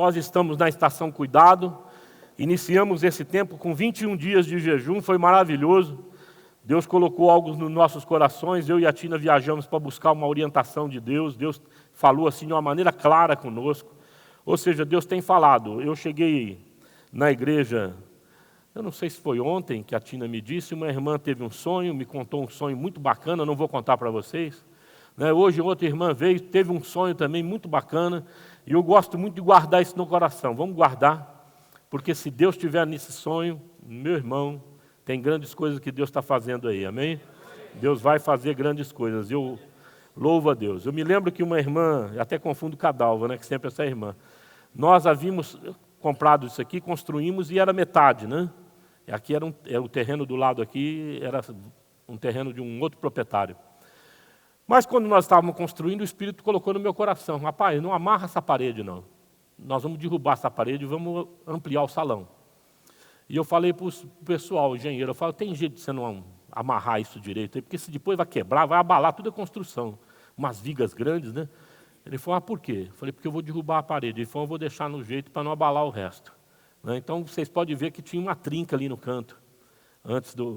Nós estamos na estação Cuidado, iniciamos esse tempo com 21 dias de jejum, foi maravilhoso. Deus colocou algo nos nossos corações, eu e a Tina viajamos para buscar uma orientação de Deus. Deus falou assim de uma maneira clara conosco. Ou seja, Deus tem falado. Eu cheguei na igreja, eu não sei se foi ontem que a Tina me disse, uma irmã teve um sonho, me contou um sonho muito bacana, não vou contar para vocês. Hoje outra irmã veio, teve um sonho também muito bacana, e eu gosto muito de guardar isso no coração. Vamos guardar, porque se Deus estiver nesse sonho, meu irmão, tem grandes coisas que Deus está fazendo aí, amém? Deus vai fazer grandes coisas, eu louvo a Deus. Eu me lembro que uma irmã, até confundo Cadalva, que sempre essa irmã, nós havíamos comprado isso aqui, construímos e era metade, Aqui era o terreno do lado aqui, era um terreno de um outro proprietário. Mas quando nós estávamos construindo, o Espírito colocou no meu coração, rapaz, não amarra essa parede não. Nós vamos derrubar essa parede e vamos ampliar o salão. E eu falei para o pessoal, o engenheiro, eu falo, tem jeito de você não amarrar isso direito aí, porque se depois vai quebrar, vai abalar toda a construção. Umas vigas grandes, Ele falou, por quê? Eu falei, porque eu vou derrubar a parede. Ele falou, eu vou deixar no jeito para não abalar o resto. Então, vocês podem ver que tinha uma trinca ali no canto,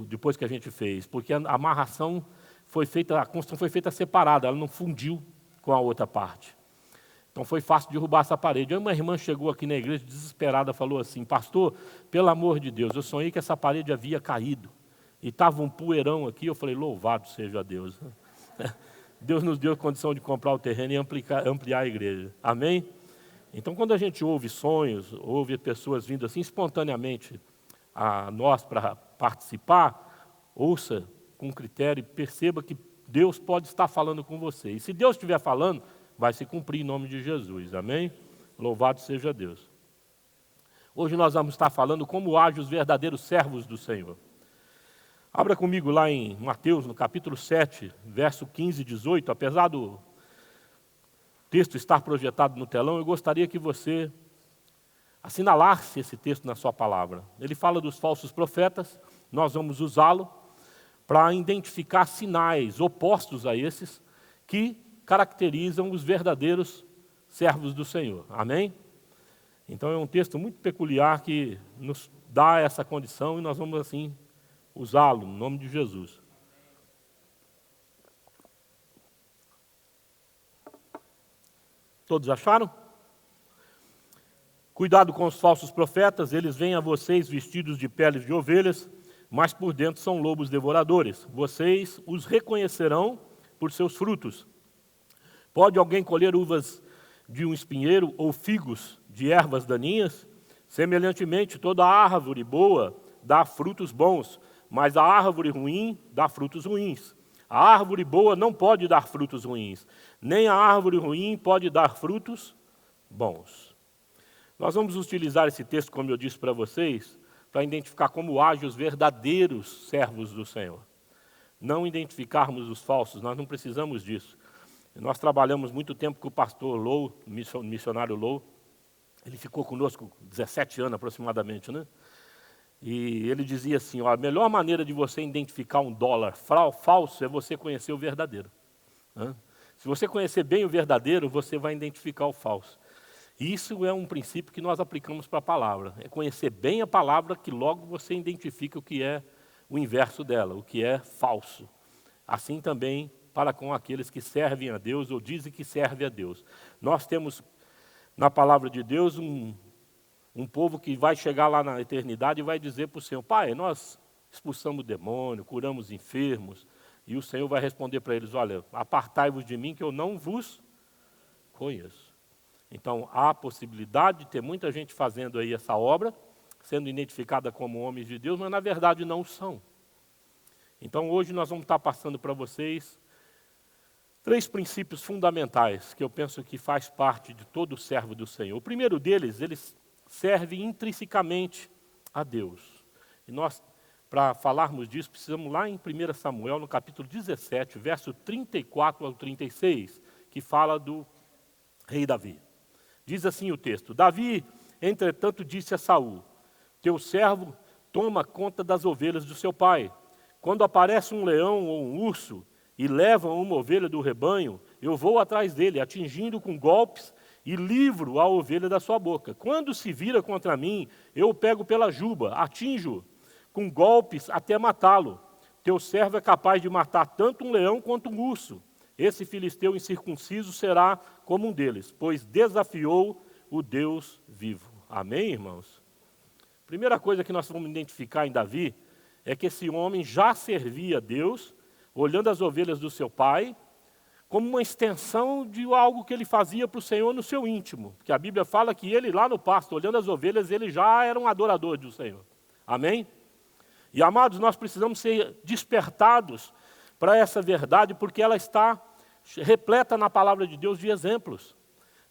depois que a gente fez, porque a amarração foi feita, a construção foi feita separada, ela não fundiu com a outra parte. Então foi fácil derrubar essa parede. Aí uma irmã chegou aqui na igreja desesperada, falou assim, pastor, pelo amor de Deus, eu sonhei que essa parede havia caído, e estava um poeirão aqui. Eu falei, louvado seja Deus. Deus nos deu a condição de comprar o terreno e ampliar a igreja. Amém? Então, quando a gente ouve sonhos, ouve pessoas vindo assim espontaneamente a nós para participar, ouça com critério e perceba que Deus pode estar falando com você. E se Deus estiver falando, vai se cumprir em nome de Jesus. Amém? Louvado seja Deus. Hoje nós vamos estar falando como agem os verdadeiros servos do Senhor. Abra comigo lá em Mateus, no capítulo 7, verso 15 e 18. Apesar do texto estar projetado no telão, eu gostaria que você assinalasse esse texto na sua palavra. Ele fala dos falsos profetas, nós vamos usá-lo para identificar sinais opostos a esses que caracterizam os verdadeiros servos do Senhor. Amém? Então é um texto muito peculiar que nos dá essa condição e nós vamos assim usá-lo no nome de Jesus. Todos acharam? Cuidado com os falsos profetas, eles vêm a vocês vestidos de peles de ovelhas, mas por dentro são lobos devoradores. Vocês os reconhecerão por seus frutos. Pode alguém colher uvas de um espinheiro ou figos de ervas daninhas? Semelhantemente, toda árvore boa dá frutos bons, mas a árvore ruim dá frutos ruins. A árvore boa não pode dar frutos ruins, nem a árvore ruim pode dar frutos bons. Nós vamos utilizar esse texto, como eu disse para vocês, para identificar como agem os verdadeiros servos do Senhor. Não identificarmos os falsos, nós não precisamos disso. Nós trabalhamos muito tempo com o pastor Lou, missionário Lou. Ele ficou conosco 17 anos aproximadamente, E ele dizia assim, a melhor maneira de você identificar um dólar falso é você conhecer o verdadeiro. Se você conhecer bem o verdadeiro, você vai identificar o falso. Isso é um princípio que nós aplicamos para a palavra. É conhecer bem a palavra que logo você identifica o que é o inverso dela, o que é falso. Assim também para com aqueles que servem a Deus ou dizem que servem a Deus. Nós temos na palavra de Deus um povo que vai chegar lá na eternidade e vai dizer para o Senhor, Pai, nós expulsamos o demônio, curamos enfermos, e o Senhor vai responder para eles, olha, apartai-vos de mim que eu não vos conheço. Então, há a possibilidade de ter muita gente fazendo aí essa obra, sendo identificada como homens de Deus, mas na verdade não são. Então, hoje nós vamos estar passando para vocês 3 princípios fundamentais que eu penso que faz parte de todo servo do Senhor. O primeiro deles, eles serve intrinsecamente a Deus. E nós, para falarmos disso, precisamos lá em 1 Samuel, no capítulo 17, verso 34 ao 36, que fala do rei Davi. Diz assim o texto, Davi, entretanto, disse a Saul, teu servo toma conta das ovelhas do seu pai. Quando aparece um leão ou um urso e leva uma ovelha do rebanho, eu vou atrás dele, atingindo com golpes e livro a ovelha da sua boca. Quando se vira contra mim, eu o pego pela juba, atinjo com golpes até matá-lo. Teu servo é capaz de matar tanto um leão quanto um urso. Esse filisteu incircunciso será como um deles, pois desafiou o Deus vivo. Amém, irmãos? Primeira coisa que nós vamos identificar em Davi é que esse homem já servia a Deus, olhando as ovelhas do seu pai, como uma extensão de algo que ele fazia para o Senhor no seu íntimo. Porque a Bíblia fala que ele lá no pasto, olhando as ovelhas, ele já era um adorador do Senhor. Amém? E amados, nós precisamos ser despertados para essa verdade, porque ela está repleta na palavra de Deus de exemplos.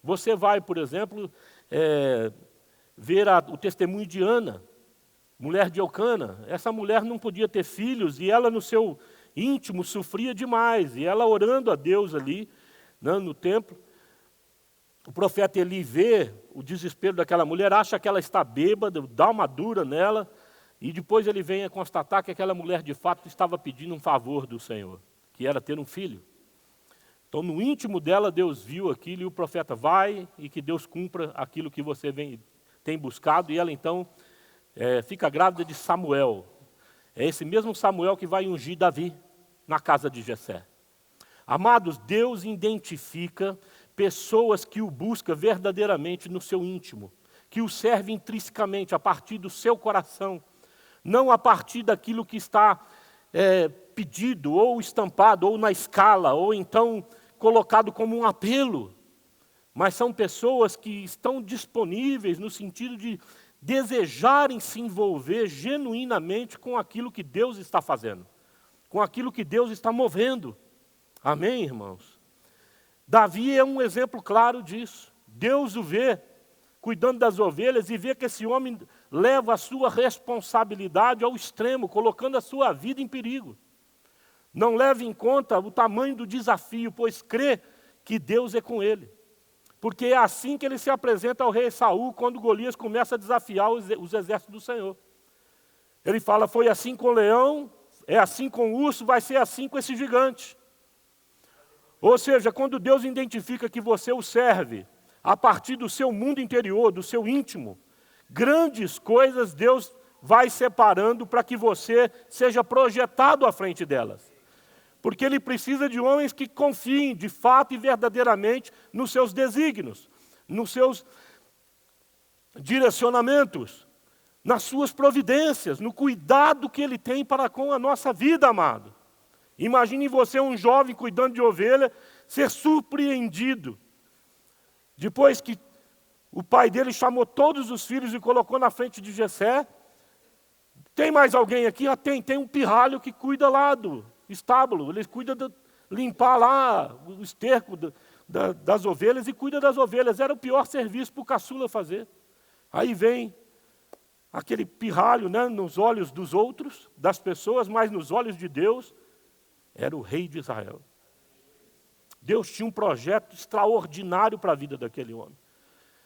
Você vai, por exemplo, ver o testemunho de Ana, mulher de Eucana. Essa mulher não podia ter filhos e ela no seu íntimo sofria demais. E ela orando a Deus ali, né, no templo, o profeta Eli vê o desespero daquela mulher, acha que ela está bêbada, dá uma dura nela, e depois ele vem a constatar que aquela mulher de fato estava pedindo um favor do Senhor, que era ter um filho. Então no íntimo dela Deus viu aquilo e o profeta vai e que Deus cumpra aquilo que você tem buscado. E ela então fica grávida de Samuel. É esse mesmo Samuel que vai ungir Davi na casa de Jessé. Amados, Deus identifica pessoas que o buscam verdadeiramente no seu íntimo, que o servem intrinsecamente a partir do seu coração, não a partir daquilo que está pedido, ou estampado, ou na escala, ou então colocado como um apelo. Mas são pessoas que estão disponíveis no sentido de desejarem se envolver genuinamente com aquilo que Deus está fazendo, com aquilo que Deus está movendo. Amém, irmãos? Davi é um exemplo claro disso. Deus o vê cuidando das ovelhas e vê que esse homem leva a sua responsabilidade ao extremo, colocando a sua vida em perigo. Não leva em conta o tamanho do desafio, pois crê que Deus é com ele. Porque é assim que ele se apresenta ao rei Saul, quando Golias começa a desafiar os exércitos do Senhor. Ele fala, foi assim com o leão, é assim com o urso, vai ser assim com esse gigante. Ou seja, quando Deus identifica que você o serve, a partir do seu mundo interior, do seu íntimo, grandes coisas Deus vai separando para que você seja projetado à frente delas. Porque Ele precisa de homens que confiem de fato e verdadeiramente nos seus desígnios, nos seus direcionamentos, nas suas providências, no cuidado que Ele tem para com a nossa vida, amado. Imagine você, um jovem cuidando de ovelha, ser surpreendido. Depois que o pai dele chamou todos os filhos e colocou na frente de Jessé. Tem mais alguém aqui? Tem um pirralho que cuida lá do estábulo. Ele cuida de limpar lá o esterco das ovelhas e cuida das ovelhas. Era o pior serviço para o caçula fazer. Aí vem aquele pirralho, né, nos olhos dos outros, das pessoas, mas nos olhos de Deus, era o rei de Israel. Deus tinha um projeto extraordinário para a vida daquele homem.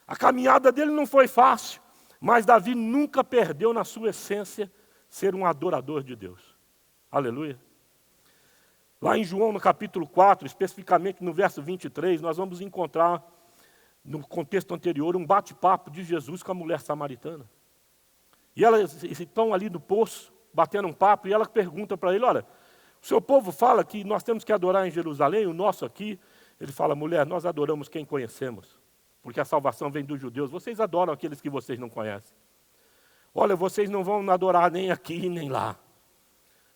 A caminhada dele não foi fácil, mas Davi nunca perdeu na sua essência ser um adorador de Deus. Aleluia. Lá em João, no capítulo 4, especificamente no verso 23, nós vamos encontrar, no contexto anterior, um bate-papo de Jesus com a mulher samaritana. E elas estão ali no poço, batendo um papo, e ela pergunta para ele, olha, o seu povo fala que nós temos que adorar em Jerusalém, o nosso aqui. Ele fala, mulher, nós adoramos quem conhecemos, porque a salvação vem dos judeus. Vocês adoram aqueles que vocês não conhecem. Olha, vocês não vão adorar nem aqui nem lá.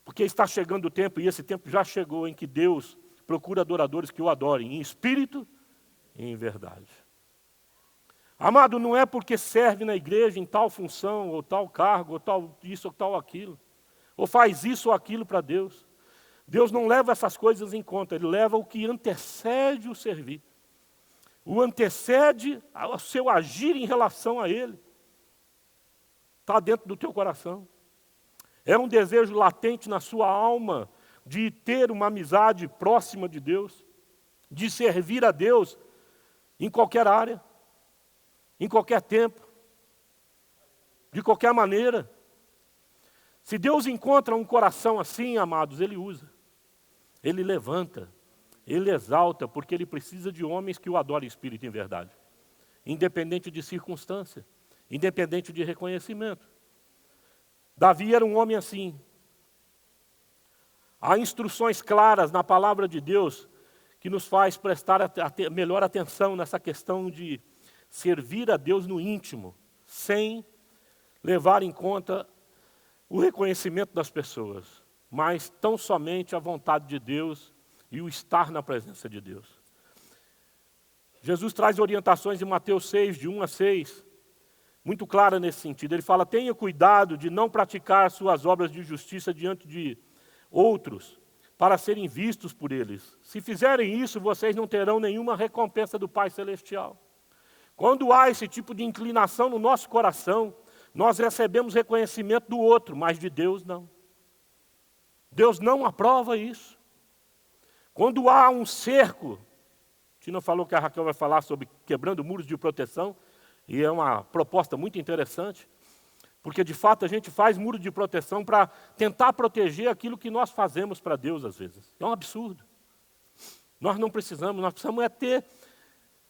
Porque está chegando o tempo, e esse tempo já chegou, em que Deus procura adoradores que o adorem, em espírito e em verdade. Amado, não é porque serve na igreja em tal função, ou tal cargo, ou tal isso, ou tal aquilo, ou faz isso ou aquilo para Deus. Deus não leva essas coisas em conta, Ele leva o que antecede o servir. O antecede ao seu agir em relação a Ele. Está dentro do teu coração. É um desejo latente na sua alma de ter uma amizade próxima de Deus, de servir a Deus em qualquer área, em qualquer tempo, de qualquer maneira. Se Deus encontra um coração assim, amados, Ele usa. Ele levanta, Ele exalta, porque Ele precisa de homens que o adorem em espírito e em verdade. independente de circunstância, independente de reconhecimento. Davi era um homem assim. Há instruções claras na palavra de Deus que nos faz prestar melhor atenção nessa questão de servir a Deus no íntimo, sem levar em conta o reconhecimento das pessoas, mas tão somente a vontade de Deus e o estar na presença de Deus. Jesus traz orientações em Mateus 6, de 1 a 6, muito clara nesse sentido. Ele fala: tenha cuidado de não praticar suas obras de justiça diante de outros, para serem vistos por eles. Se fizerem isso, vocês não terão nenhuma recompensa do Pai Celestial. Quando há esse tipo de inclinação no nosso coração, nós recebemos reconhecimento do outro, mas de Deus não. Deus não aprova isso. Quando há um cerco, Tina falou que a Raquel vai falar sobre quebrando muros de proteção, e é uma proposta muito interessante, porque de fato a gente faz muro de proteção para tentar proteger aquilo que nós fazemos para Deus às vezes. É um absurdo. Nós precisamos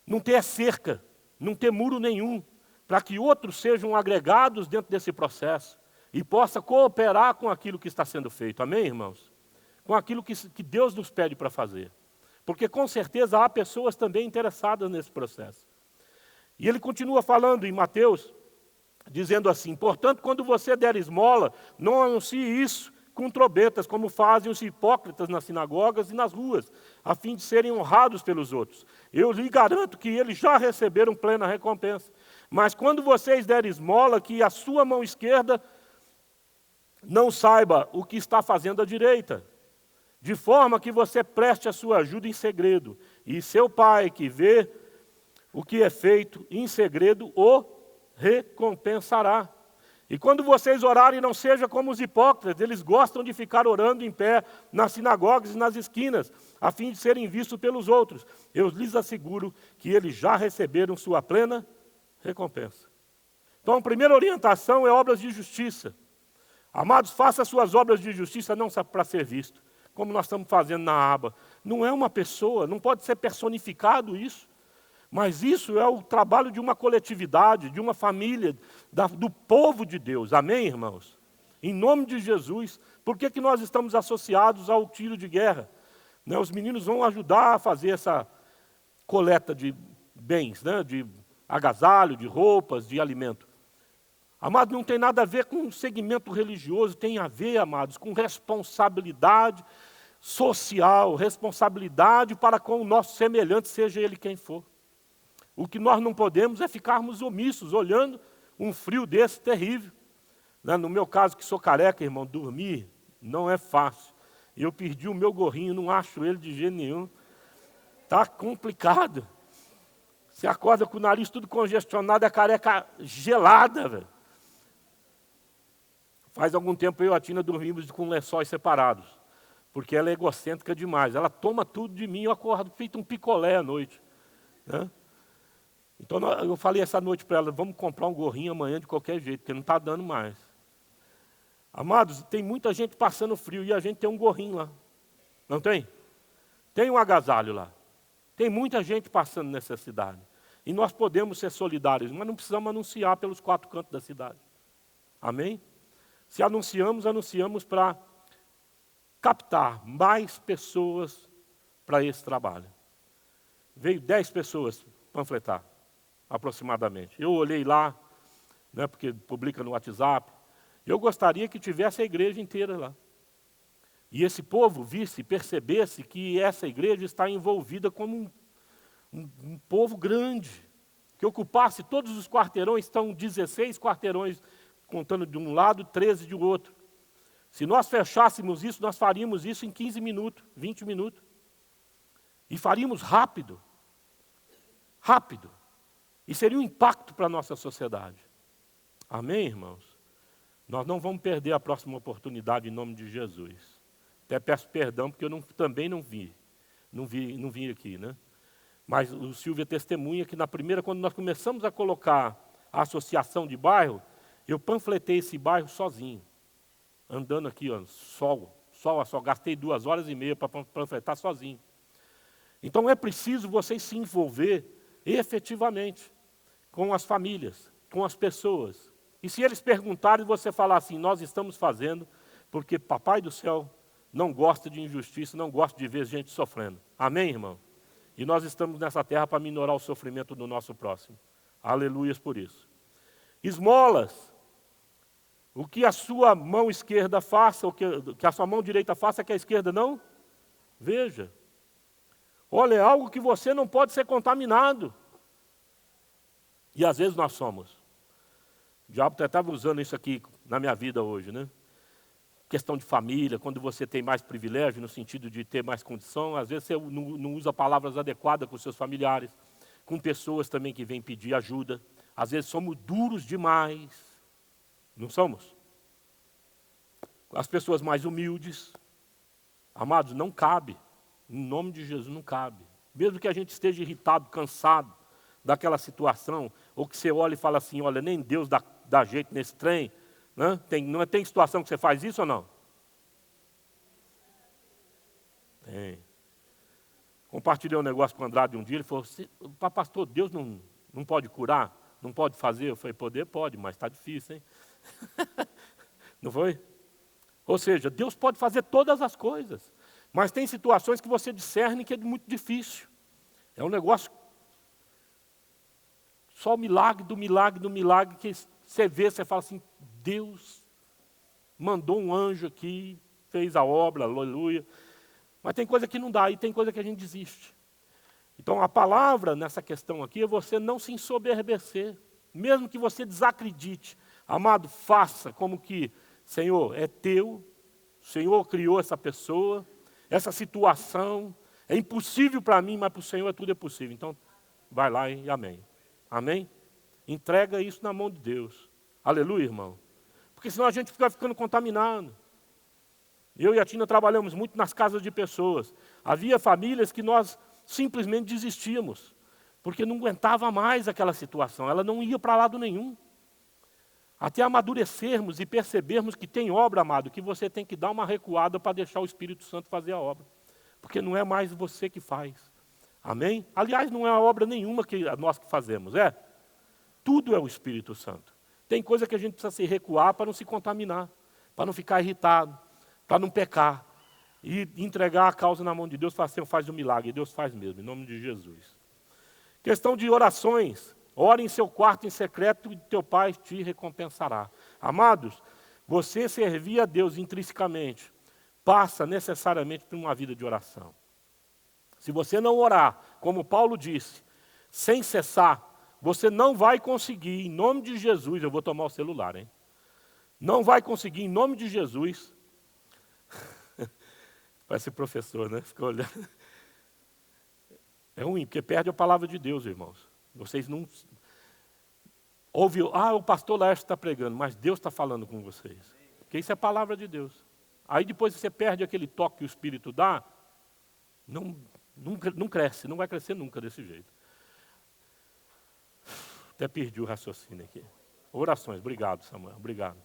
não ter cerca, não ter muro nenhum, para que outros sejam agregados dentro desse processo e possa cooperar com aquilo que está sendo feito. Amém, irmãos? Com aquilo que Deus nos pede para fazer. Porque com certeza há pessoas também interessadas nesse processo. E ele continua falando em Mateus, dizendo assim: portanto, quando você der esmola, não anuncie isso com trombetas, como fazem os hipócritas nas sinagogas e nas ruas, a fim de serem honrados pelos outros. Eu lhe garanto que eles já receberam plena recompensa. Mas quando vocês derem esmola, que a sua mão esquerda não saiba o que está fazendo a direita, de forma que você preste a sua ajuda em segredo, e seu Pai, que vê o que é feito em segredo, o recompensará. E quando vocês orarem, não seja como os hipócritas, eles gostam de ficar orando em pé nas sinagogas e nas esquinas, a fim de serem vistos pelos outros. Eu lhes asseguro que eles já receberam sua plena recompensa. Então, a primeira orientação é obras de justiça. Amados, faça suas obras de justiça não para ser visto, como nós estamos fazendo na aba. Não é uma pessoa, não pode ser personificado isso. Mas isso é o trabalho de uma coletividade, de uma família, do povo de Deus. Amém, irmãos? Em nome de Jesus. Por que nós estamos associados ao tiro de guerra? Né, os meninos vão ajudar a fazer essa coleta de bens, né, de agasalho, de roupas, de alimento. Amados, não tem nada a ver com um segmento religioso, tem a ver, amados, com responsabilidade social, responsabilidade para com o nosso semelhante, seja ele quem for. O que nós não podemos é ficarmos omissos, olhando um frio desse terrível. No meu caso, que sou careca, irmão, dormir não é fácil. Eu perdi o meu gorrinho, não acho ele de jeito nenhum. Está complicado. Você acorda com o nariz tudo congestionado, a careca gelada, velho. Faz algum tempo eu e a Tina dormimos com lençóis separados, porque ela é egocêntrica demais. Ela toma tudo de mim, eu acordo feito um picolé à noite. Né? Então eu falei essa noite para ela: vamos comprar um gorrinho amanhã de qualquer jeito, porque não está dando mais. Amados, tem muita gente passando frio e a gente tem um gorrinho lá. Não tem? Tem um agasalho lá. Tem muita gente passando necessidade. E nós podemos ser solidários, mas não precisamos anunciar pelos 4 cantos da cidade. Amém? Se anunciamos para captar mais pessoas para esse trabalho. Veio 10 pessoas panfletar, aproximadamente. Eu olhei lá, né, porque publica no WhatsApp. Eu gostaria que tivesse a igreja inteira lá. E esse povo visse, percebesse que essa igreja está envolvida como um povo grande, que ocupasse todos os quarteirões. Estão 16 quarteirões, contando de um lado, 13 de outro. Se nós fechássemos isso, nós faríamos isso em 15 minutos, 20 minutos. E faríamos rápido. Rápido. E seria um impacto para a nossa sociedade. Amém, irmãos? Nós não vamos perder a próxima oportunidade em nome de Jesus. Até peço perdão, porque eu também não vim aqui, né? Mas o Silvio testemunha que quando nós começamos a colocar a associação de bairro, eu panfletei esse bairro sozinho, andando aqui, ó, sol, gastei 2h30 para panfletar sozinho. Então é preciso vocês se envolver efetivamente. com as famílias, com as pessoas. E se eles perguntarem, você falar assim, nós estamos fazendo porque Papai do céu não gosta de injustiça, não gosta de ver gente sofrendo. Amém, irmão? E nós estamos nessa terra para minorar o sofrimento do nosso próximo. Aleluias por isso. Esmolas. O que a sua mão esquerda faça, o que a sua mão direita faça, que a esquerda não veja. Olha, é algo que você não pode ser contaminado. E às vezes nós somos. O diabo até estava usando isso aqui na minha vida hoje, né? Questão de família, quando você tem mais privilégio, no sentido de ter mais condição, às vezes você não usa palavras adequadas com seus familiares, com pessoas também que vêm pedir ajuda. Às vezes somos duros demais. Não somos? As pessoas mais humildes. Amados, não cabe. Em nome de Jesus, não cabe. Mesmo que a gente esteja irritado, cansado daquela situação, ou que você olha e fala assim, olha, nem Deus dá jeito nesse trem, né? Tem situação que você faz isso ou não? Tem. Compartilhei um negócio com o Andrade um dia, ele falou, pastor, Deus não pode curar? Não pode fazer? Eu falei, poder pode, mas está difícil, hein? Não foi? Ou seja, Deus pode fazer todas as coisas, mas tem situações que você discerne que é muito difícil. É um negócio, só o milagre do milagre do milagre, que você vê, você fala assim, Deus mandou um anjo aqui, fez a obra, aleluia. Mas tem coisa que não dá, e tem coisa que a gente desiste. Então a palavra nessa questão aqui é você não se ensoberbecer, mesmo que você desacredite. Amado, faça como que, Senhor, é teu, o Senhor criou essa pessoa, essa situação, é impossível para mim, mas para o Senhor tudo é possível. Então, vai lá e amém. Amém? Entrega isso na mão de Deus. Aleluia, irmão. Porque senão a gente fica ficando contaminado. Eu e a Tina trabalhamos muito nas casas de pessoas. Havia famílias que nós simplesmente desistíamos, porque não aguentava mais aquela situação, ela não ia para lado nenhum. Até amadurecermos e percebermos que tem obra, amado, que você tem que dar uma recuada para deixar o Espírito Santo fazer a obra. Porque não é mais você que faz. Amém? Aliás, não é obra nenhuma que nós que fazemos, é? Tudo é o Espírito Santo. Tem coisa que a gente precisa se recuar para não se contaminar, para não ficar irritado, para não pecar. E entregar a causa na mão de Deus, faz um milagre. E Deus faz mesmo, em nome de Jesus. Questão de orações. Ore em seu quarto em secreto e teu Pai te recompensará. Amados, você servir a Deus intrinsecamente passa necessariamente por uma vida de oração. Se você não orar, como Paulo disse, sem cessar, você não vai conseguir, em nome de Jesus, eu vou tomar o celular, hein? Não vai conseguir, em nome de Jesus. Parece professor, né? Fica olhando. É ruim, porque perde a palavra de Deus, irmãos. Vocês não ouvem, o pastor Laércio está pregando, mas Deus está falando com vocês. Porque isso é a palavra de Deus. Aí depois você perde aquele toque que o Espírito dá, não cresce, não vai crescer nunca desse jeito. Até perdi o raciocínio aqui. Orações, obrigado, Samuel, obrigado.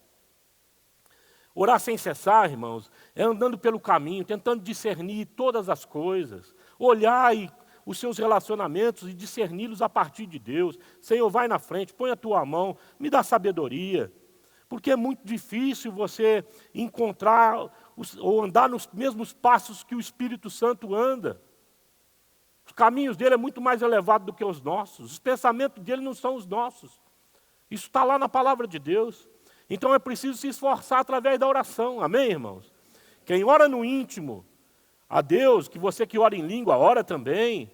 Orar sem cessar, irmãos, é andando pelo caminho, tentando discernir todas as coisas, olhar os seus relacionamentos e discerni-los a partir de Deus. Senhor, vai na frente, põe a tua mão, me dá sabedoria. Porque é muito difícil você encontrar ou andar nos mesmos passos que o Espírito Santo anda. Os caminhos dele é muito mais elevado do que os nossos. Os pensamentos dele não são os nossos. Isso está lá na palavra de Deus. Então é preciso se esforçar através da oração. Amém, irmãos? Quem ora no íntimo a Deus, que você que ora em língua, ora também.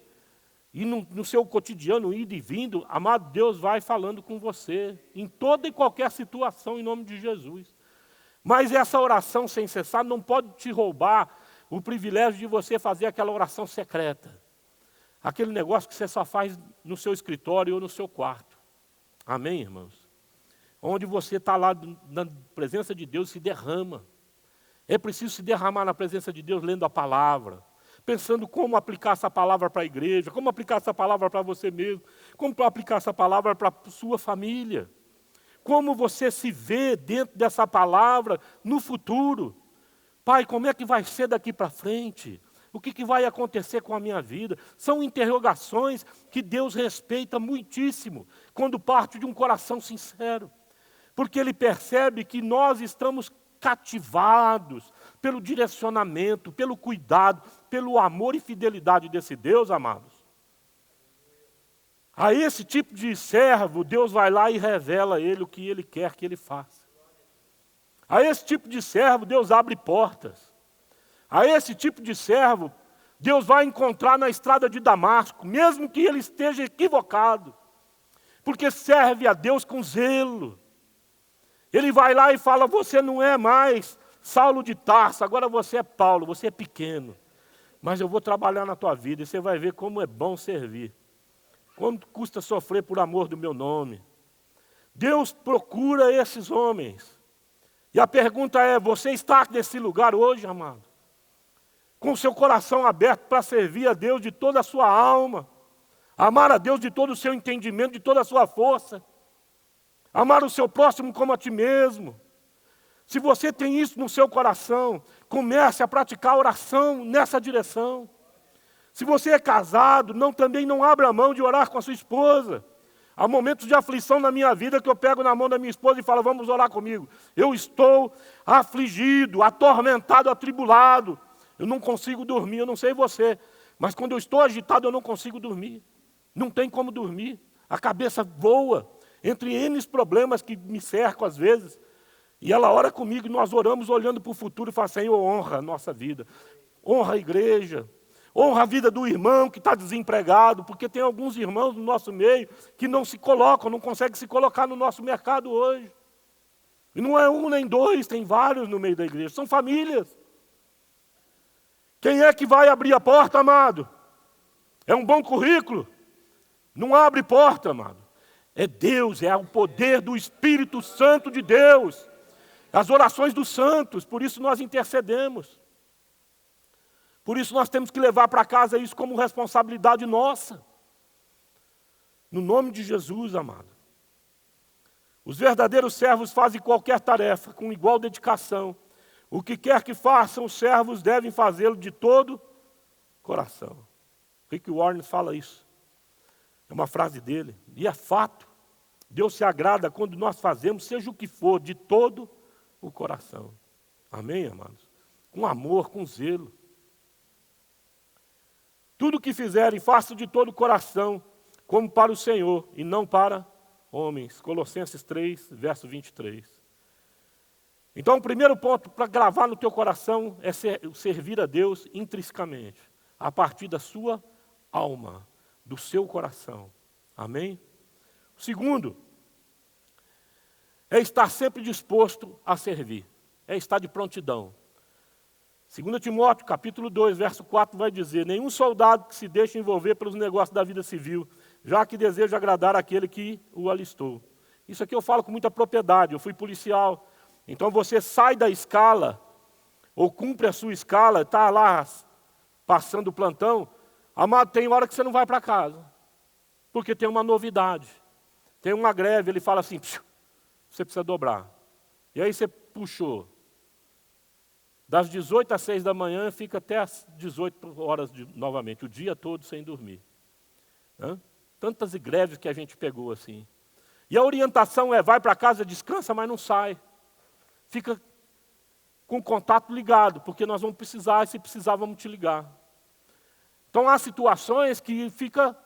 E no seu cotidiano, indo e vindo, amado, Deus vai falando com você, em toda e qualquer situação, em nome de Jesus. Mas essa oração sem cessar não pode te roubar o privilégio de você fazer aquela oração secreta. Aquele negócio que você só faz no seu escritório ou no seu quarto. Amém, irmãos? Onde você está lá na presença de Deus, se derrama. É preciso se derramar na presença de Deus, lendo a palavra, pensando como aplicar essa palavra para a igreja, como aplicar essa palavra para você mesmo, como aplicar essa palavra para a sua família. Como você se vê dentro dessa palavra no futuro. Pai, como é que vai ser daqui para frente? O que vai acontecer com a minha vida? São interrogações que Deus respeita muitíssimo, quando parte de um coração sincero. Porque Ele percebe que nós estamos cativados pelo direcionamento, pelo cuidado, pelo amor e fidelidade desse Deus, amados. A esse tipo de servo, Deus vai lá e revela a ele o que Ele quer que ele faça. A esse tipo de servo, Deus abre portas. A esse tipo de servo, Deus vai encontrar na estrada de Damasco, mesmo que ele esteja equivocado, porque serve a Deus com zelo. Ele vai lá e fala: você não é mais Saulo de Tarso, agora você é Paulo, você é pequeno, mas eu vou trabalhar na tua vida e você vai ver como é bom servir. Quanto custa sofrer por amor do meu nome? Deus procura esses homens. E a pergunta é: você está nesse lugar hoje, amado? Com o seu coração aberto para servir a Deus de toda a sua alma, amar a Deus de todo o seu entendimento, de toda a sua força, amar o seu próximo como a ti mesmo. Se você tem isso no seu coração, comece a praticar oração nessa direção. Se você é casado, também não abra mão de orar com a sua esposa. Há momentos de aflição na minha vida que eu pego na mão da minha esposa e falo: vamos orar comigo. Eu estou afligido, atormentado, atribulado. Eu não consigo dormir, eu não sei você. Mas quando eu estou agitado, eu não consigo dormir. Não tem como dormir. A cabeça voa entre N problemas que me cercam às vezes. E ela ora comigo e nós oramos olhando para o futuro e fala: Senhor, honra a nossa vida. Honra a igreja. Honra a vida do irmão que está desempregado, porque tem alguns irmãos no nosso meio que não se colocam, não conseguem se colocar no nosso mercado hoje. E não é um nem dois, tem vários no meio da igreja, são famílias. Quem é que vai abrir a porta, amado? É um bom currículo? Não abre porta, amado. É Deus, é o poder do Espírito Santo de Deus. As orações dos santos, por isso nós intercedemos. Por isso nós temos que levar para casa isso como responsabilidade nossa. No nome de Jesus, amado. Os verdadeiros servos fazem qualquer tarefa com igual dedicação. O que quer que façam, os servos devem fazê-lo de todo coração. Rick Warren fala isso. É uma frase dele. E é fato. Deus se agrada quando nós fazemos, seja o que for, de todo o coração. Amém, amados? Com amor, com zelo. Tudo o que fizerem, façam de todo o coração, como para o Senhor, e não para homens. Colossenses 3, verso 23. Então, o primeiro ponto para gravar no teu coração é servir a Deus intrinsecamente, a partir da sua alma, do seu coração. Amém? O segundo, é estar sempre disposto a servir, é estar de prontidão. 2 Timóteo, capítulo 2, verso 4, vai dizer: nenhum soldado que se deixe envolver pelos negócios da vida civil, já que deseja agradar aquele que o alistou. Isso aqui eu falo com muita propriedade, eu fui policial. Então você sai da escala, ou cumpre a sua escala, está lá passando o plantão. Amado, tem hora que você não vai para casa, porque tem uma novidade. Tem uma greve, ele fala assim: você precisa dobrar. E aí você puxou. Das 18 às 6 da manhã, fica até às 18 horas novamente, o dia todo sem dormir. Tantas greves que a gente pegou assim. E a orientação é: vai para casa, descansa, mas não sai. Fica com o contato ligado, porque nós vamos precisar, e se precisar, vamos te ligar. Então há situações que fica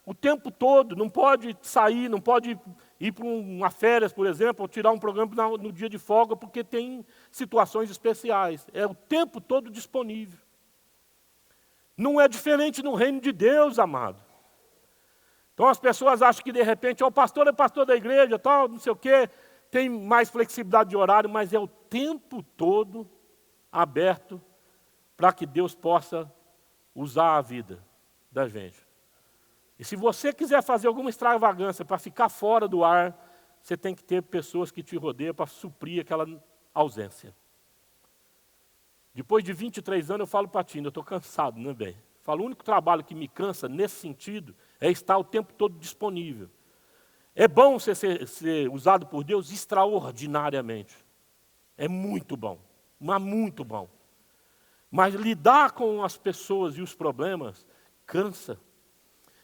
o tempo todo, não pode sair, não pode ir para uma férias, por exemplo, ou tirar um programa no dia de folga, porque tem situações especiais. É o tempo todo disponível. Não é diferente no reino de Deus, amado. Então as pessoas acham que de repente, o pastor é pastor da igreja, tal, não sei o quê, tem mais flexibilidade de horário, mas é o tempo todo aberto para que Deus possa usar a vida da gente. E se você quiser fazer alguma extravagância para ficar fora do ar, você tem que ter pessoas que te rodeiam para suprir aquela ausência. Depois de 23 anos eu falo para a Tina, eu estou cansado, né, bem? Falo, o único trabalho que me cansa nesse sentido é estar o tempo todo disponível. É bom você ser usado por Deus extraordinariamente. É muito bom, mas muito bom. Mas lidar com as pessoas e os problemas cansa.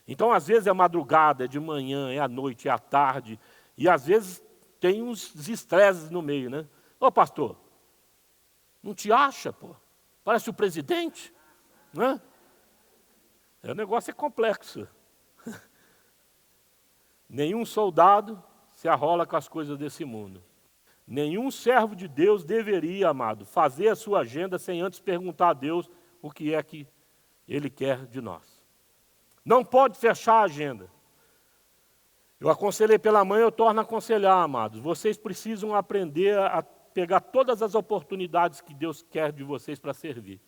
Então, às vezes é madrugada, é de manhã, é à noite, é à tarde. E às vezes tem uns estresses no meio, né? Ô pastor, não te acha, pô? Parece o presidente, né? O negócio é complexo. Nenhum soldado se arrola com as coisas desse mundo. Nenhum servo de Deus deveria, amado, fazer a sua agenda sem antes perguntar a Deus o que é que Ele quer de nós. Não pode fechar a agenda. Eu aconselhei pela manhã, eu torno a aconselhar, amados. Vocês precisam aprender a pegar todas as oportunidades que Deus quer de vocês para servir.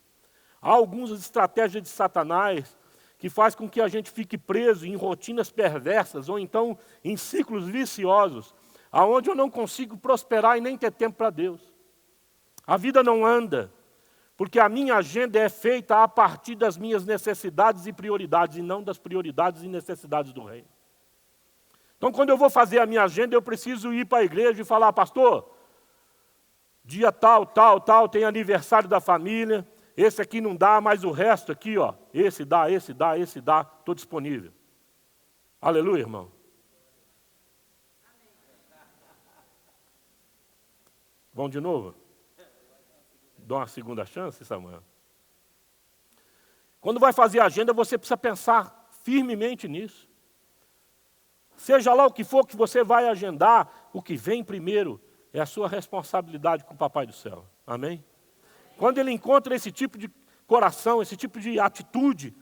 Há algumas estratégias de Satanás que faz com que a gente fique preso em rotinas perversas ou então em ciclos viciosos, aonde eu não consigo prosperar e nem ter tempo para Deus. A vida não anda, porque a minha agenda é feita a partir das minhas necessidades e prioridades, e não das prioridades e necessidades do reino. Então, quando eu vou fazer a minha agenda, eu preciso ir para a igreja e falar, pastor, dia tal, tem aniversário da família, esse aqui não dá, mas o resto aqui, ó, esse dá, estou disponível. Aleluia, irmão. Vamos de novo? Dá uma segunda chance, Samuel? Quando vai fazer a agenda, você precisa pensar firmemente nisso. Seja lá o que for que você vai agendar, o que vem primeiro é a sua responsabilidade com o Papai do Céu. Amém? Quando ele encontra esse tipo de coração, esse tipo de atitude,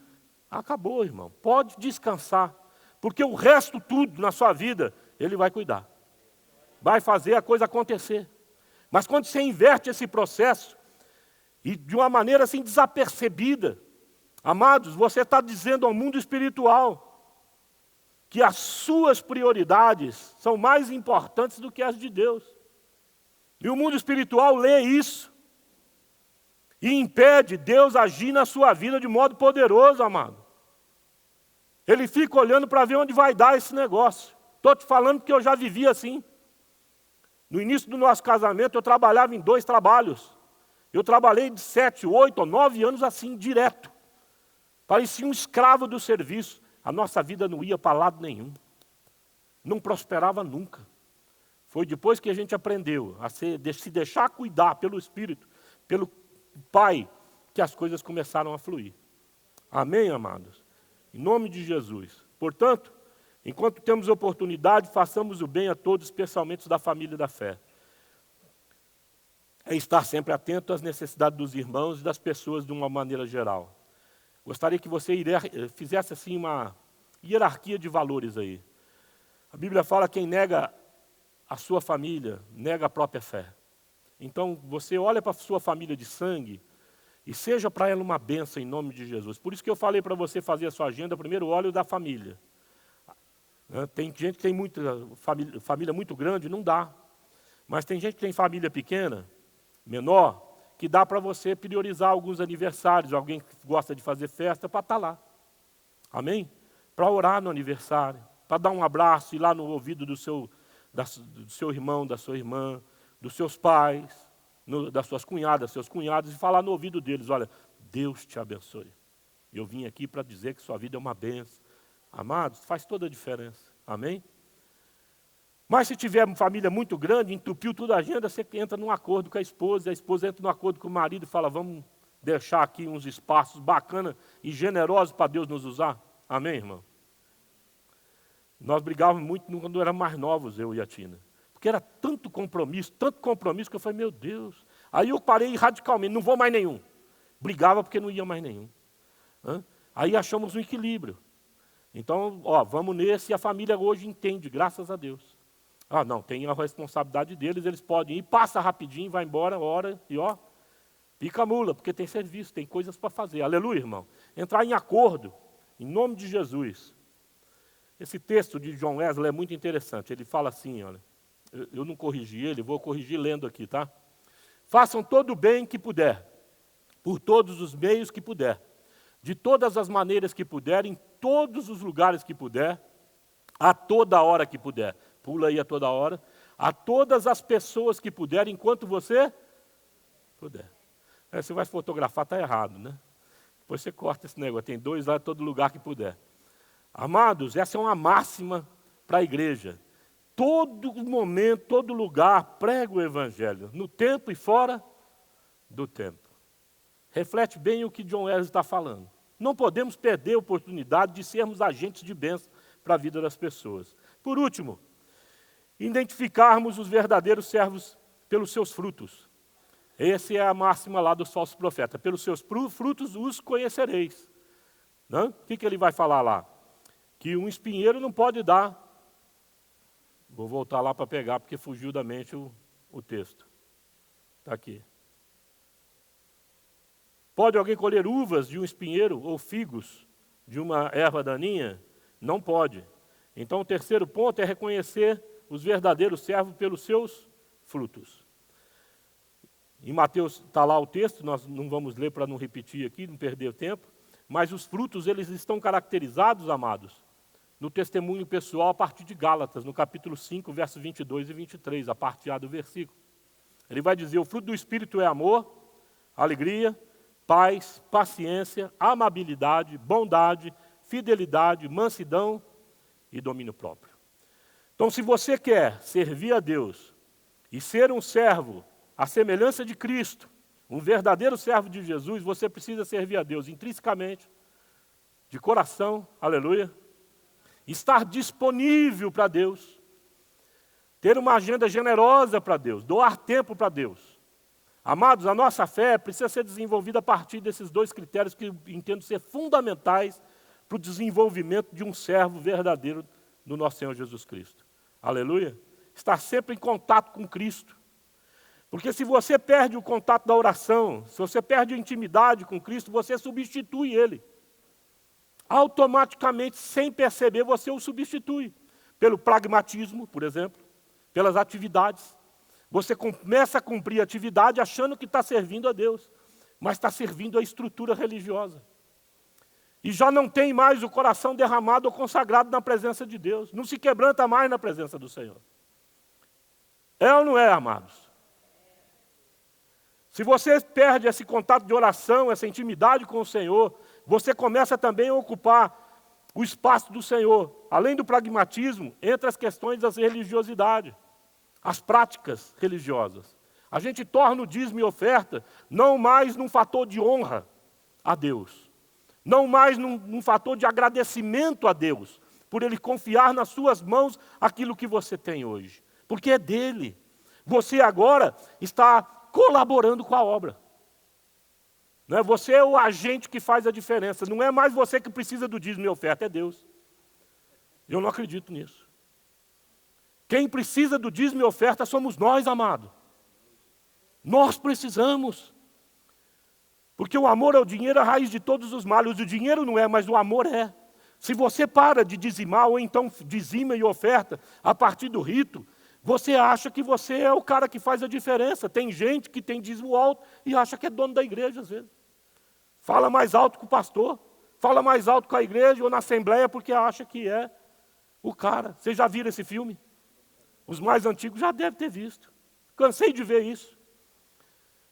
acabou, irmão. Pode descansar. Porque o resto tudo na sua vida, ele vai cuidar. Vai fazer a coisa acontecer. Mas quando você inverte esse processo, e de uma maneira assim desapercebida, amados, você está dizendo ao mundo espiritual que as suas prioridades são mais importantes do que as de Deus. E o mundo espiritual lê isso e impede Deus agir na sua vida de modo poderoso, amado. Ele fica olhando para ver onde vai dar esse negócio. Estou te falando porque eu já vivi assim. No início do nosso casamento, eu trabalhava em 2 trabalhos. Eu trabalhei de 7, 8 ou 9 anos assim, direto. Parecia um escravo do serviço. A nossa vida não ia para lado nenhum. Não prosperava nunca. Foi depois que a gente aprendeu a se deixar cuidar pelo Espírito, pelo Pai, que as coisas começaram a fluir. Amém, amados? Em nome de Jesus. Portanto, enquanto temos oportunidade, façamos o bem a todos, especialmente os da família da fé. É estar sempre atento às necessidades dos irmãos e das pessoas de uma maneira geral. Gostaria que você fizesse assim uma hierarquia de valores aí. A Bíblia fala que quem nega a sua família, nega a própria fé. Então, você olha para a sua família de sangue e seja para ela uma bênção em nome de Jesus. Por isso que eu falei para você fazer a sua agenda, primeiro olhe o da família. Tem gente que tem muita família muito grande, não dá. Mas tem gente que tem família pequena, menor, que dá para você priorizar alguns aniversários, alguém que gosta de fazer festa, para estar lá. Amém? Para orar no aniversário, para dar um abraço, ir lá no ouvido do seu irmão, da sua irmã, dos seus pais, das suas cunhadas, seus cunhados, e falar no ouvido deles, olha, Deus te abençoe. Eu vim aqui para dizer que sua vida é uma bênção. Amados, faz toda a diferença. Amém? Mas se tiver uma família muito grande, entupiu toda a agenda, você entra num acordo com a esposa entra num acordo com o marido e fala, vamos deixar aqui uns espaços bacanas e generosos para Deus nos usar. Amém, irmão? Nós brigávamos muito quando éramos mais novos, eu e a Tina. Porque era tanto compromisso que eu falei, meu Deus. Aí eu parei radicalmente, não vou mais nenhum. Brigava porque não ia mais nenhum. Aí achamos um equilíbrio. Então, vamos nesse, e a família hoje entende, graças a Deus. Não, tem a responsabilidade deles, eles podem ir, passa rapidinho, vai embora, ora, e pica a mula, porque tem serviço, tem coisas para fazer. Aleluia, irmão. Entrar em acordo, em nome de Jesus. Esse texto de John Wesley é muito interessante. Ele fala assim, olha, eu não corrigi ele, vou corrigir lendo aqui, tá? Façam todo o bem que puder, por todos os meios que puder, de todas as maneiras que puder, em todos os lugares que puder, a toda hora que puder. Pula aí a toda hora. A todas as pessoas que puder, enquanto você puder. Você vai fotografar, está errado, né? Depois você corta esse negócio, tem 2 lá em todo lugar que puder. Amados, essa é uma máxima para a igreja. Todo momento, todo lugar, prega o Evangelho, no tempo e fora do tempo. Reflete bem o que John Wesley está falando. Não podemos perder a oportunidade de sermos agentes de bênção para a vida das pessoas. Por último, identificarmos os verdadeiros servos pelos seus frutos. Essa é a máxima lá dos falsos profetas. Pelos seus frutos os conhecereis. Não? O que ele vai falar lá? Que um espinheiro não pode dar. Vou voltar lá para pegar, porque fugiu da mente o texto. Está aqui. Pode alguém colher uvas de um espinheiro ou figos de uma erva daninha? Não pode. Então o terceiro ponto é reconhecer os verdadeiros servos pelos seus frutos. Em Mateus está lá o texto, nós não vamos ler para não repetir aqui, não perder tempo, mas os frutos eles estão caracterizados, amados, no testemunho pessoal a partir de Gálatas, no capítulo 5, versos 22 e 23, a parte A do versículo. Ele vai dizer, o fruto do Espírito é amor, alegria, paz, paciência, amabilidade, bondade, fidelidade, mansidão e domínio próprio. Então, se você quer servir a Deus e ser um servo à semelhança de Cristo, um verdadeiro servo de Jesus, você precisa servir a Deus intrinsecamente, de coração, aleluia, estar disponível para Deus, ter uma agenda generosa para Deus, doar tempo para Deus. Amados, a nossa fé precisa ser desenvolvida a partir desses 2 critérios que eu entendo ser fundamentais para o desenvolvimento de um servo verdadeiro do nosso Senhor Jesus Cristo. Aleluia? Estar sempre em contato com Cristo. Porque se você perde o contato da oração, se você perde a intimidade com Cristo, você substitui Ele. Automaticamente, sem perceber, você o substitui. Pelo pragmatismo, por exemplo, pelas atividades. Você começa a cumprir a atividade achando que está servindo a Deus, mas está servindo a estrutura religiosa. E já não tem mais o coração derramado ou consagrado na presença de Deus. Não se quebranta mais na presença do Senhor. É ou não é, amados? Se você perde esse contato de oração, essa intimidade com o Senhor, você começa também a ocupar o espaço do Senhor. Além do pragmatismo, entre as questões da religiosidade, as práticas religiosas. A gente torna o dízimo e oferta não mais num fator de honra a Deus, não mais num fator de agradecimento a Deus, por Ele confiar nas suas mãos aquilo que você tem hoje, porque é dele. Você agora está colaborando com a obra. Não é? Você é o agente que faz a diferença. Não é mais você que precisa do dízimo e oferta, é Deus. Eu não acredito nisso. Quem precisa do dízimo e oferta somos nós, amado. Nós precisamos. Porque o amor ao dinheiro é a raiz de todos os males. O dinheiro não é, mas o amor é. Se você para de dizimar, ou então dizima e oferta a partir do rito, você acha que você é o cara que faz a diferença. Tem gente que tem dízimo alto e acha que é dono da igreja, às vezes. Fala mais alto que o pastor, fala mais alto com a igreja ou na assembleia porque acha que é o cara. Vocês já viram esse filme? Os mais antigos já devem ter visto. Cansei de ver isso.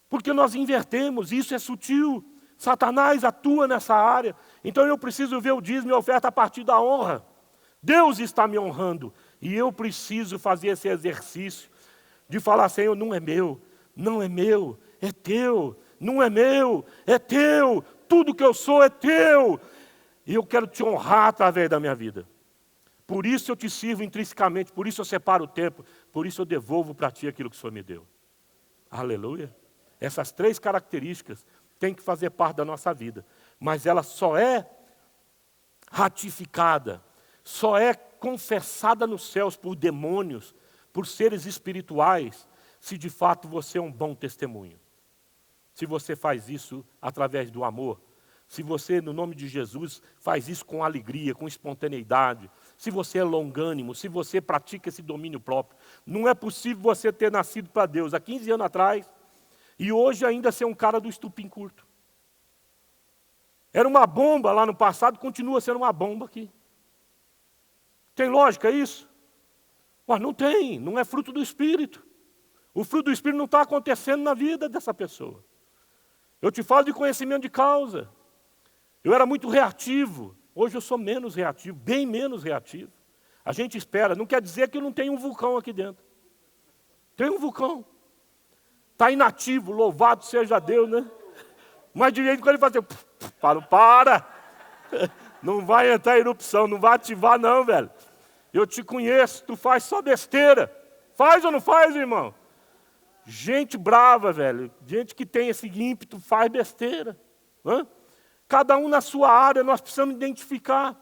Porque nós invertemos, isso é sutil. Satanás atua nessa área. Então eu preciso ver o dízimo e a oferta a partir da honra. Deus está me honrando. E eu preciso fazer esse exercício de falar, Senhor, não é meu, não é meu, é teu. Não é meu, é teu. Tudo que eu sou é teu. E eu quero te honrar através da minha vida. Por isso eu te sirvo intrinsecamente, por isso eu separo o tempo, por isso eu devolvo para ti aquilo que o Senhor me deu. Aleluia. Essas 3 características têm que fazer parte da nossa vida. Mas ela só é ratificada, só é confessada nos céus por demônios, por seres espirituais, se de fato você é um bom testemunho. Se você faz isso através do amor, se você, no nome de Jesus, faz isso com alegria, com espontaneidade, se você é longânimo, se você pratica esse domínio próprio. Não é possível você ter nascido para Deus há 15 anos atrás e hoje ainda ser um cara do estupim curto. Era uma bomba lá no passado, continua sendo uma bomba aqui. Tem lógica isso? Mas não tem, não é fruto do Espírito. O fruto do Espírito não está acontecendo na vida dessa pessoa. Eu te falo de conhecimento de causa. Eu era muito reativo. Hoje eu sou menos reativo, bem menos reativo. A gente espera, não quer dizer que não tem um vulcão aqui dentro. Tem um vulcão. Está inativo, louvado seja Deus, né? Mas de jeito que ele faz assim, para. Não vai entrar em erupção, não vai ativar não, velho. Eu te conheço, tu faz só besteira. Faz ou não faz, irmão? Gente brava, velho. Gente que tem esse ímpeto faz besteira. Hã? Cada um na sua área, nós precisamos identificar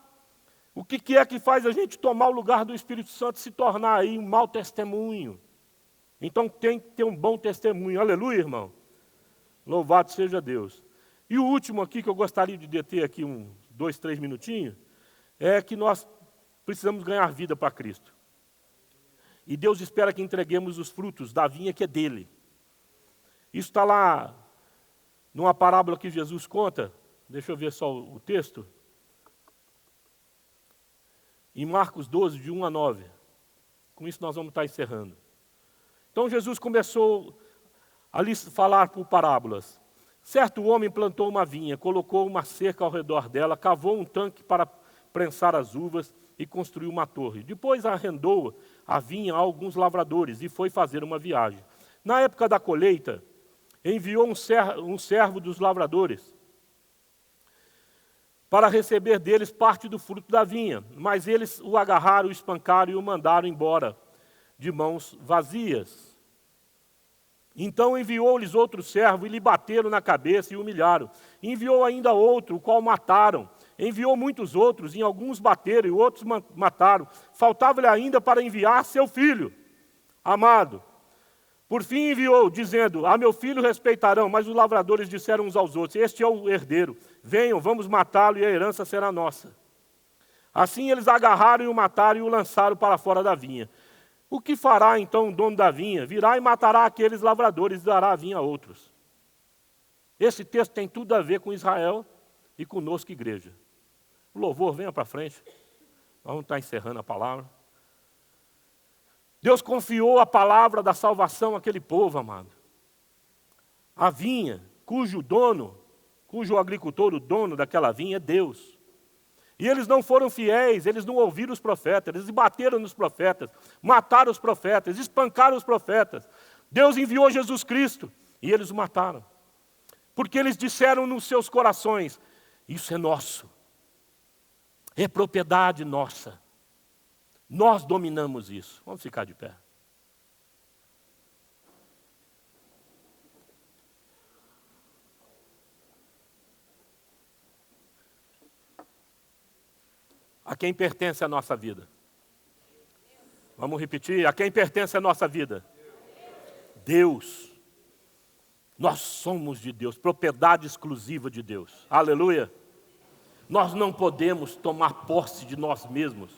o que é que faz a gente tomar o lugar do Espírito Santo e se tornar aí um mau testemunho. Então tem que ter um bom testemunho. Aleluia, irmão. Louvado seja Deus. E o último aqui que eu gostaria de deter aqui 2, 3 minutinhos, é que nós precisamos ganhar vida para Cristo. E Deus espera que entreguemos os frutos da vinha que é dele. Isso está lá numa parábola que Jesus conta. Deixa eu ver só o texto. Em Marcos 12, de 1 a 9. Com isso nós vamos estar encerrando. Então Jesus começou a lhe falar por parábolas. Certo homem plantou uma vinha, colocou uma cerca ao redor dela, cavou um tanque para prensar as uvas e construiu uma torre. Depois arrendou a vinha a alguns lavradores e foi fazer uma viagem. Na época da colheita, enviou um servo dos lavradores para receber deles parte do fruto da vinha. Mas eles o agarraram, o espancaram e o mandaram embora de mãos vazias. Então enviou-lhes outro servo e lhe bateram na cabeça e humilharam. Enviou ainda outro, o qual mataram. Enviou muitos outros, e alguns bateram e outros mataram. Faltava-lhe ainda para enviar seu filho amado. Por fim enviou, dizendo, a meu filho respeitarão. Mas os lavradores disseram uns aos outros, este é o herdeiro. Venham, vamos matá-lo e a herança será nossa. Assim eles agarraram e o mataram e o lançaram para fora da vinha. O que fará então o dono da vinha? Virá e matará aqueles lavradores e dará a vinha a outros. Esse texto tem tudo a ver com Israel e conosco, igreja. O louvor, venha para frente. Nós vamos estar encerrando a palavra. Deus confiou a palavra da salvação àquele povo, amado. A vinha, cujo agricultor, o dono daquela vinha é Deus. E eles não foram fiéis, eles não ouviram os profetas, eles bateram nos profetas, mataram os profetas, espancaram os profetas. Deus enviou Jesus Cristo e eles o mataram. Porque eles disseram nos seus corações, isso é nosso, é propriedade nossa. Nós dominamos isso. Vamos ficar de pé. A quem pertence a nossa vida? Vamos repetir? A quem pertence a nossa vida? Deus. Nós somos de Deus, propriedade exclusiva de Deus. Aleluia. Nós não podemos tomar posse de nós mesmos.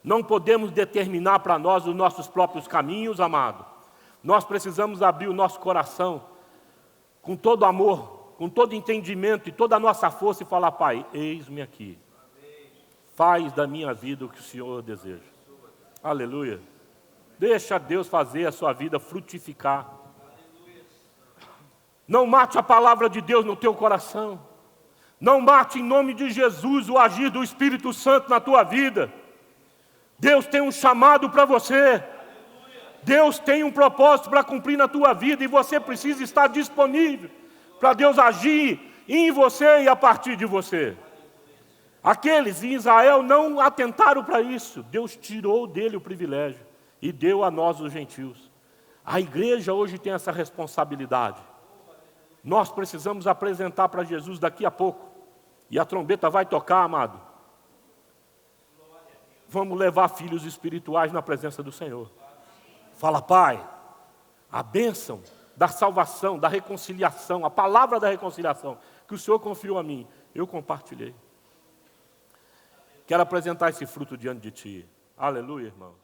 Não podemos determinar para nós os nossos próprios caminhos, amado. Nós precisamos abrir o nosso coração com todo amor, com todo entendimento e toda a nossa força e falar, Pai, eis-me aqui. Faz da minha vida o que o Senhor deseja. Aleluia. Deixa Deus fazer a sua vida frutificar. Não mate a palavra de Deus no teu coração. Não mate em nome de Jesus o agir do Espírito Santo na tua vida. Deus tem um chamado para você. Deus tem um propósito para cumprir na tua vida e você precisa estar disponível para Deus agir em você e a partir de você. Aqueles em Israel não atentaram para isso. Deus tirou dele o privilégio e deu a nós os gentios. A igreja hoje tem essa responsabilidade. Nós precisamos apresentar para Jesus daqui a pouco. E a trombeta vai tocar, amado. Vamos levar filhos espirituais na presença do Senhor. Fala, Pai, a bênção da salvação, da reconciliação, a palavra da reconciliação, que o Senhor confiou a mim, eu compartilhei. Quero apresentar esse fruto diante de Ti. Aleluia, irmãos.